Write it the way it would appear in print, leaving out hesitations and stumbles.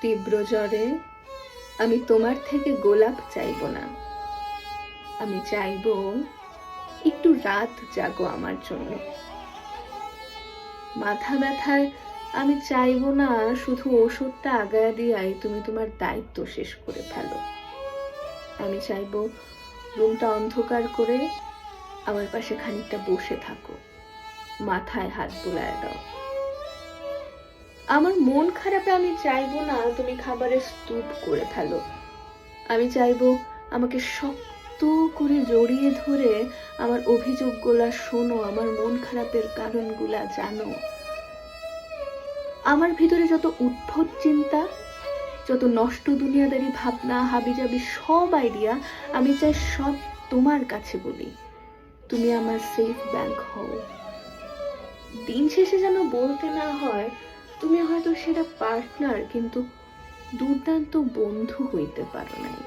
তীব্র জ্বরে আমি তোমার থেকে গোলাপ চাইব না, আমি চাইব একটু রাত জাগো আমার জন্য। মাথা ব্যথায় আমি চাইব না শুধু ওষুধটা আগায়া দিয়াই তুমি তোমার দায়িত্ব শেষ করে ফেলো। আমি চাইব রুমটা অন্ধকার করে আমার পাশে খানিকটা বসে থাকো, মাথায় হাত বুলায় দাও। আমার মন খারাপে আমি চাইবো না তুমি খাবারের স্তূপ করে ফেলো। আমি চাইবো আমাকে শক্ত করে জড়িয়ে ধরে আমার অভিযোগগুলা শোনো, আমার মন খারাপের কারণগুলা জানো। আমার ভিতরে যত উদ্ভট চিন্তা, যত নষ্ট দুনিয়াদারি ভাবনা, হাবিজাবি সব আইডিয়া আমি চাই সব তোমার কাছে বলি। তুমি আমার সেফ ব্যাংক হও। দিন শেষে যেন বলতে না হয় তুমি হয়তো সেটা পার্টনার কিন্তু দুর্দান্ত বন্ধু হইতে পারো নাই।